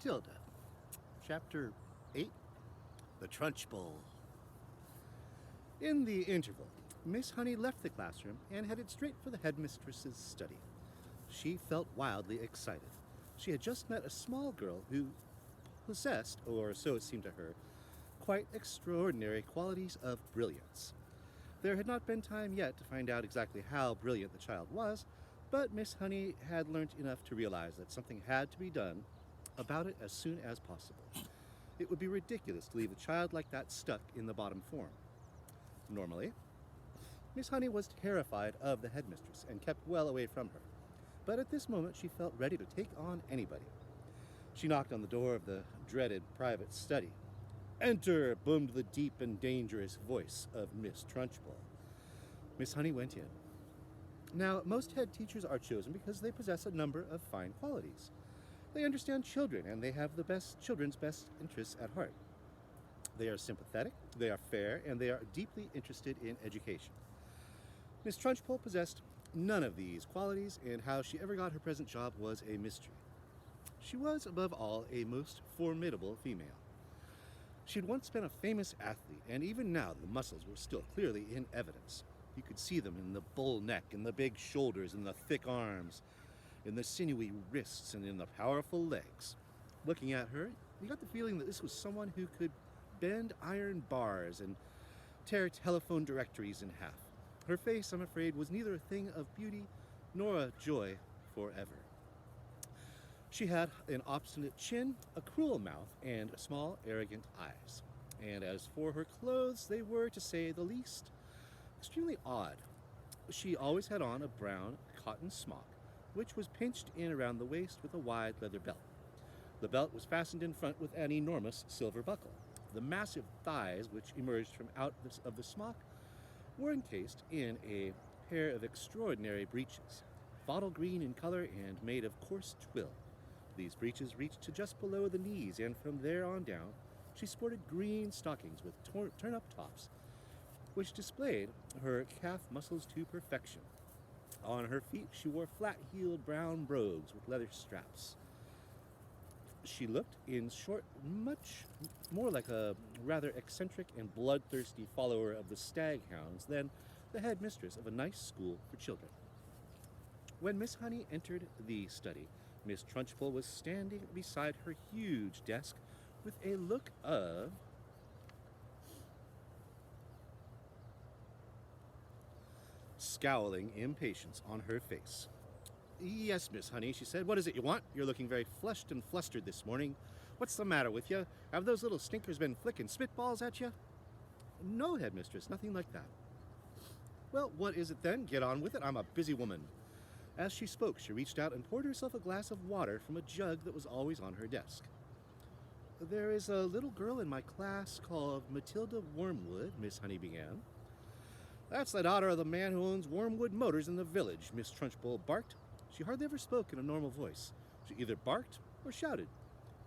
Matilda Chapter 8, The Trunchbull. In the interval, Miss Honey left the classroom and headed straight for the headmistress's study. She felt wildly excited. She had just met a small girl who possessed, or so it seemed to her, quite extraordinary qualities of brilliance. There had not been time yet to find out exactly how brilliant the child was, but Miss Honey had learnt enough to realize that something had to be done about it as soon as possible. It would be ridiculous to leave a child like that stuck in the bottom form. Normally, Miss Honey was terrified of the headmistress and kept well away from her, but at this moment she felt ready to take on anybody. She knocked on the door of the dreaded private study. "Enter!" boomed the deep and dangerous voice of Miss Trunchbull. Miss Honey went in. Now, most head teachers are chosen because they possess a number of fine qualities. They understand children, and they have the children's best interests at heart. They are sympathetic, they are fair, and they are deeply interested in education. Miss Trunchbull possessed none of these qualities, and how she ever got her present job was a mystery. She was, above all, a most formidable female. She had once been a famous athlete, and even now the muscles were still clearly in evidence. You could see them in the bull neck, in the big shoulders, in the thick arms, in the sinewy wrists, and in the powerful legs. Looking at her, you got the feeling that this was someone who could bend iron bars and tear telephone directories in half. Her face, I'm afraid, was neither a thing of beauty nor a joy forever. She had an obstinate chin, a cruel mouth, and small, arrogant eyes. And as for her clothes, they were, to say the least, extremely odd. She always had on a brown cotton smock, which was pinched in around the waist with a wide leather belt. The belt was fastened in front with an enormous silver buckle. The massive thighs, which emerged from out of the smock, were encased in a pair of extraordinary breeches, bottle green in color and made of coarse twill. These breeches reached to just below the knees, and from there on down she sported green stockings with turn-up tops, which displayed her calf muscles to perfection. On her feet she wore flat-heeled brown brogues with leather straps. She looked, in short, much more like a rather eccentric and bloodthirsty follower of the staghounds than the headmistress of a nice school for children. When Miss Honey entered the study, Miss Trunchbull was standing beside her huge desk with a look of scowling impatience on her face. "Yes, Miss Honey," she said. "What is it you want? You're looking very flushed and flustered this morning. What's the matter with you? Have those little stinkers been flicking spitballs at you?" "No, headmistress, nothing like that." "Well, what is it then? Get on with it. I'm a busy woman." As she spoke, she reached out and poured herself a glass of water from a jug that was always on her desk. "There is a little girl in my class called Matilda Wormwood," Miss Honey began. "That's the daughter of the man who owns Wormwood Motors in the village," Miss Trunchbull barked. She hardly ever spoke in a normal voice. She either barked or shouted.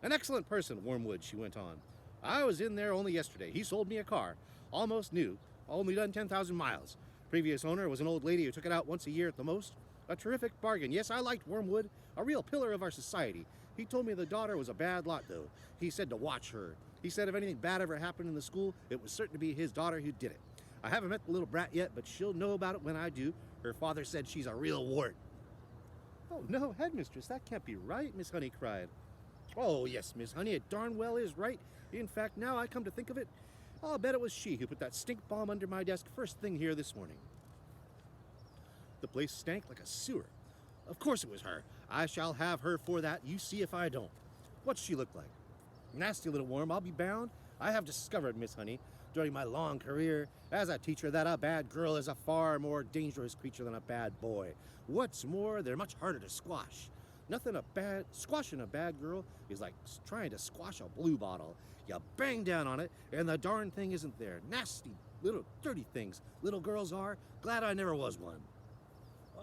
"An excellent person, Wormwood," she went on. "I was in there only yesterday. He sold me a car. Almost new. Only done 10,000 miles. Previous owner was an old lady who took it out once a year at the most. A terrific bargain. Yes, I liked Wormwood. A real pillar of our society. He told me the daughter was a bad lot, though. He said to watch her. He said if anything bad ever happened in the school, it was certain to be his daughter who did it. I haven't met the little brat yet, but she'll know about it when I do. Her father said she's a real wart." "Oh, no, headmistress, that can't be right," Miss Honey cried. "Oh, yes, Miss Honey, it darn well is right. In fact, now I come to think of it, I'll bet it was she who put that stink bomb under my desk first thing here this morning. The place stank like a sewer. Of course it was her. I shall have her for that. You see if I don't. What's she look like? Nasty little worm, I'll be bound. I have discovered, Miss Honey, during my long career as a teacher, that a bad girl is a far more dangerous creature than a bad boy. What's more, they're much harder to squash. Squashing a bad girl is like trying to squash a blue bottle. You bang down on it, and the darn thing isn't there. Nasty, little, dirty things. Little girls are. Glad I never was one."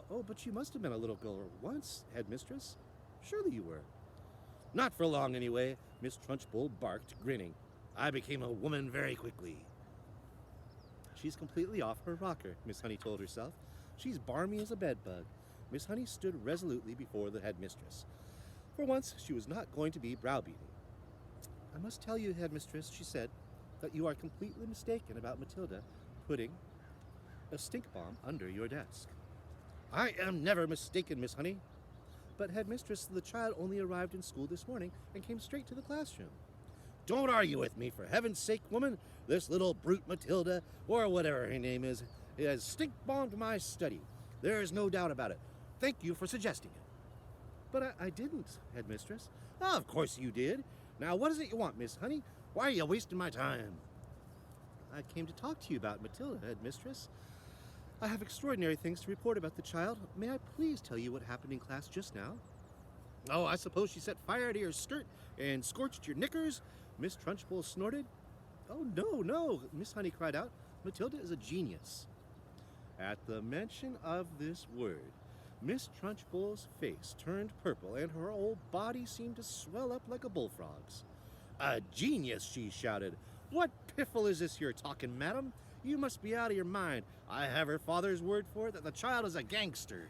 "Oh, but you must have been a little girl once, headmistress. Surely you were." "Not for long, anyway," Miss Trunchbull barked, grinning. "I became a woman very quickly." "She's completely off her rocker," Miss Honey told herself. "She's barmy as a bedbug." Miss Honey stood resolutely before the headmistress. For once, she was not going to be browbeaten. I must tell you, headmistress, she said, that you are completely mistaken about Matilda putting a stink bomb under your desk. I am never mistaken, Miss Honey. But, headmistress, the child only arrived in school this morning and came straight to the classroom. Don't argue with me, for heaven's sake, woman. This little brute Matilda, or whatever her name is, has stink-bombed my study. There is no doubt about it. Thank you for suggesting it. But I didn't, headmistress. Oh, of course you did. Now, what is it you want, Miss Honey? Why are you wasting my time? I came to talk to you about Matilda, headmistress. I have extraordinary things to report about the child. May I please tell you what happened in class just now? Oh, I suppose she set fire to your skirt and scorched your knickers? Miss Trunchbull snorted. Oh, no, Miss Honey cried out. Matilda is a genius. At the mention of this word, Miss Trunchbull's face turned purple and her whole body seemed to swell up like a bullfrog's. A genius, she shouted. What piffle is this you're talking, madam? You must be out of your mind. I have her father's word for it that the child is a gangster.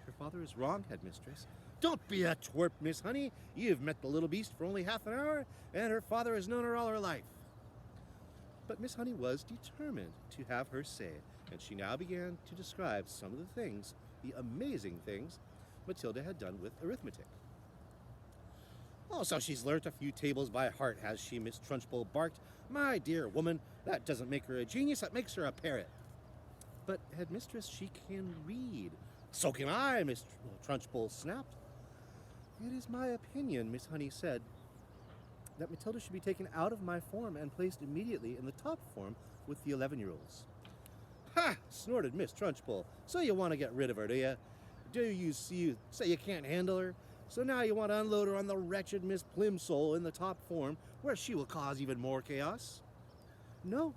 Her father is wrong, headmistress. Don't be a twerp, Miss Honey. You've met the little beast for only half an hour, and her father has known her all her life. But Miss Honey was determined to have her say, and she now began to describe some of the things, the amazing things, Matilda had done with arithmetic. Oh, so she's learnt a few tables by heart, has she? Miss Trunchbull barked. My dear woman, that doesn't make her a genius, that makes her a parrot. But, headmistress, she can read. So can I, Miss Trunchbull snapped. It is my opinion, Miss Honey said, that Matilda should be taken out of my form and placed immediately in the top form with the 11-year-olds. Ha! Snorted Miss Trunchbull. So you want to get rid of her, do you? Do you say you can't handle her? So now you want to unload her on the wretched Miss Plimsoll in the top form, where she will cause even more chaos? No,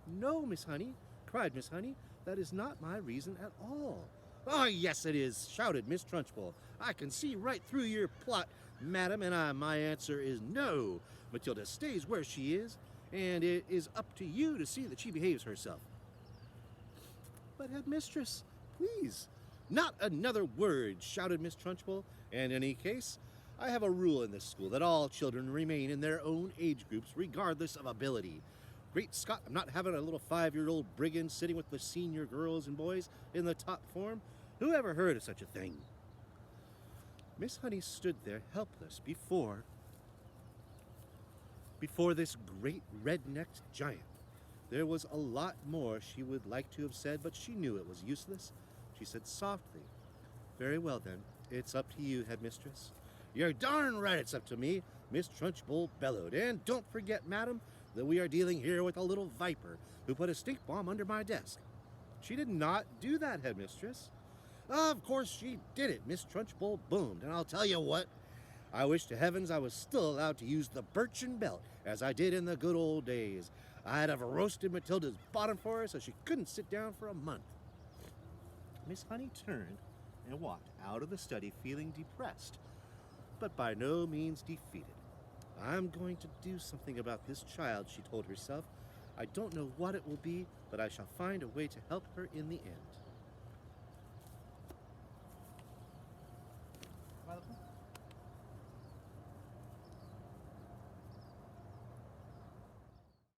Miss Honey, cried Miss Honey. That is not my reason at all. Oh, yes, it is, shouted Miss Trunchbull. I can see right through your plot, madam, and my answer is no. Matilda stays where she is, and it is up to you to see that she behaves herself. But, headmistress, please. Not another word, shouted Miss Trunchbull. In any case, I have a rule in this school that all children remain in their own age groups regardless of ability. Great Scott, I'm not having a little 5-year-old brigand sitting with the senior girls and boys in the top form. Who ever heard of such a thing? Miss Honey stood there helpless before this great red-necked giant. There was a lot more she would like to have said, but she knew it was useless. She said softly, Very well, then. It's up to you, headmistress. You're darn right it's up to me, Miss Trunchbull bellowed. And don't forget, madam, that we are dealing here with a little viper who put a stink bomb under my desk. She did not do that, headmistress. Of course she did it, Miss Trunchbull boomed. And I'll tell you what, I wish to heavens I was still allowed to use the birchen belt as I did in the good old days. I'd have roasted Matilda's bottom for her so she couldn't sit down for a month. Miss Honey turned and walked out of the study feeling depressed, but by no means defeated. I'm going to do something about this child, she told herself. I don't know what it will be, but I shall find a way to help her in the end.